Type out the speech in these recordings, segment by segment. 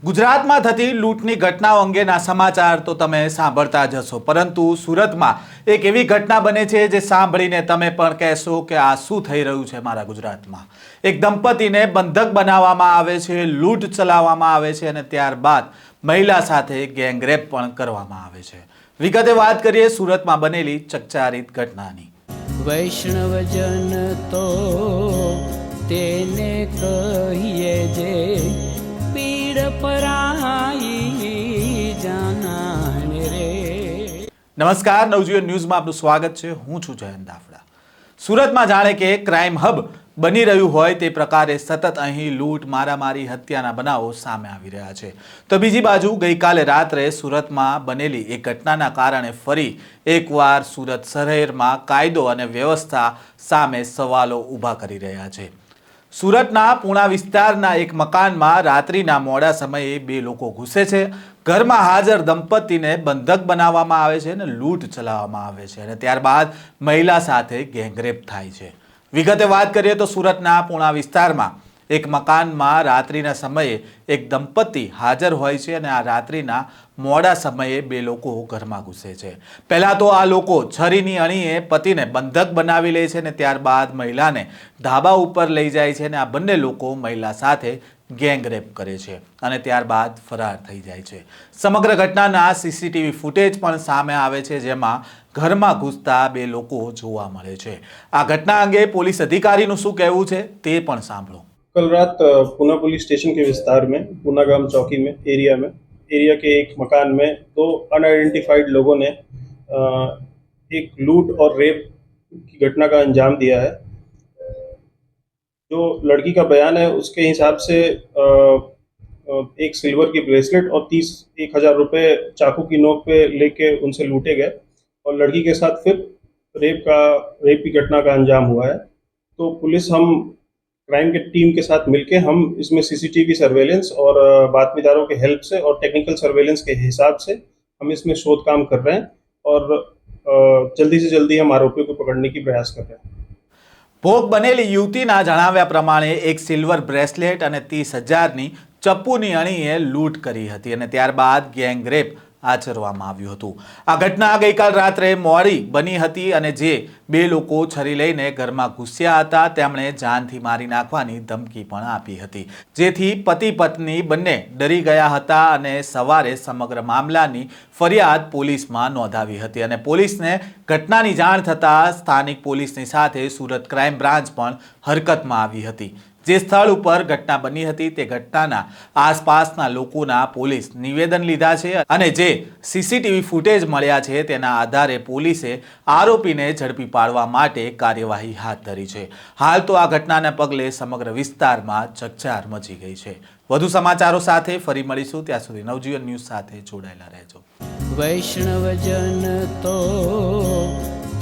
ગુજરાતમાં થતી લૂંટની ઘટનાઓ અંગેના સમાચાર તો તમે સાંભળતા જ હશો, પરંતુ સુરતમાં એક એવી ઘટના બને છે જે સાંભળીને તમે પણ કહેશો કે આ શું થઈ રહ્યું છે મારા ગુજરાતમાં। એક દંપતીને બંધક બનાવવામાં આવે છે, લૂંટ ચલાવવામાં આવે છે અને ત્યારબાદ મહિલા સાથે ગેંગરેપ પણ કરવામાં આવે છે। વિગતે વાત કરીએ સુરતમાં બનેલી ચકચારિત ઘટનાની। વૈષ્ણવજન તો તેને કહીએ જે પીડ પરાઈ જાનાને રે। નમસ્કાર, નવજીવન ન્યૂઝમાં આપનું સ્વાગત છે। હું છું જયંત દાફડા। સુરતમાં જાણે કે ક્રાઇમ હબ બની રહ્યું હોય તે પ્રકારે સતત અહીં લૂંટ, મારામારી, હત્યાના બનાવો સામે આવી રહ્યા છે। તો બીજી બાજુ ગઈકાલે રાત્રે સુરતમાં બનેલી એક ઘટનાના કારણે ફરી એકવાર સુરત શહેરમાં કાયદો અને વ્યવસ્થા સામે સવાલો ઊભા કરી રહ્યા છે। સુરતના પૂણા વિસ્તારના એક મકાનમાં રાત્રિના મોડા સમયે બે લોકો ઘૂસે છે। ઘરમાં હાજર દંપતીને બંધક બનાવવામાં આવે છે અને લૂંટ ચલાવવામાં આવે છે અને ત્યારબાદ મહિલા સાથે ગેંગરેપ થાય છે। વિગતે વાત કરીએ તો સુરતના પૂણા વિસ્તારમાં એક મકાનમાં રાત્રિના સમયે એક દંપતી હાજર હોય છે અને આ રાત્રિના મોડા સમયે બે લોકો ઘરમાં ઘૂસે છે। પહેલાં તો આ લોકો છરીની અણીએ પતિને બંધક બનાવી લે છે અને ત્યારબાદ મહિલાને ધાબા ઉપર લઈ જાય છે અને આ બંને લોકો મહિલા સાથે ગેંગરેપ કરે છે અને ત્યારબાદ ફરાર થઈ જાય છે। સમગ્ર ઘટનાના સીસીટીવી ફૂટેજ પણ સામે આવે છે, જેમાં ઘરમાં ઘૂસતા બે લોકો જોવા મળે છે। આ ઘટના અંગે પોલીસ અધિકારીનું શું કહેવું છે તે પણ સાંભળો। कल रात पूना पुलिस स्टेशन के विस्तार में पूना गांव चौकी में एरिया के एक मकान में दो अनआइडेंटिफाइड लोगों ने एक लूट और रेप की घटना का अंजाम दिया है। जो लड़की का बयान है उसके हिसाब से एक सिल्वर की ब्रेसलेट और 31,000 रुपये चाकू की नोक पे लेके उनसे लूटे गए और लड़की के साथ फिर रेप की घटना का अंजाम हुआ है। तो पुलिस हम क्राइम के टीम के साथ मिलके हम इसमें सीसीटीवी सर्वेलेंस और बातमीदारों के हेल्प से और टेक्निकल सर्वेलेंस के हिसाब से हम इसमें शोध काम कर रहे हैं और जल्दी से जल्दी हम आरोपियों को पकड़ने की प्रयास कर रहे हैं। ભોગ બનેલી યુવતીના જણાવ્યા પ્રમાણે એક સિલ્વર બ્રેસલેટ અને 30,000ની ચપ્પુની અણીએ લૂંટ કરી હતી અને ત્યારબાદ ગેંગરેપ આચરવામાં આવ્યું હતું। આ ઘટના ગઈકાલ રાત્રે મોડી બની હતી અને જે બે લોકો છરી લઈને ઘરમાં ઘૂસ્યા હતા તેમણે જાનથી મારી નાખવાની ધમકી પણ આપી હતી, જેથી પતિ પત્ની બંને ડરી ગયા હતા અને સવારે સમગ્ર મામલાની ફરિયાદ પોલીસમાં નોંધાવી હતી અને પોલીસને ઘટનાની જાણ થતાં સ્થાનિક પોલીસની સાથે સુરત ક્રાઇમ બ્રાન્ચ પણ હરકતમાં આવી હતી। જે સ્થળ ઉપર ઘટના બની હતી તે ઘટનાના આસપાસના લોકોના પોલીસ નિવેદન લીધા છે અને જે સીસીટીવી ફૂટેજ મળ્યા છે તેના આધારે પોલીસે આરોપીને ઝડપી પાડવા માટે કાર્યવાહી હાથ ધરી છે। હાલ તો આ ઘટનાને પગલે સમગ્ર વિસ્તારમાં ચકચાર મચી ગઈ છે। વધુ સમાચારો સાથે ફરી મળીશું, ત્યાં સુધી નવજીવન ન્યૂઝ સાથે જોડાયેલા રહેજો। વૈષ્ણવજન તો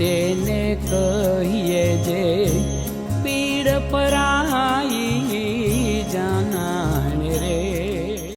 તેને કહીએ જે પીડ પરાઈ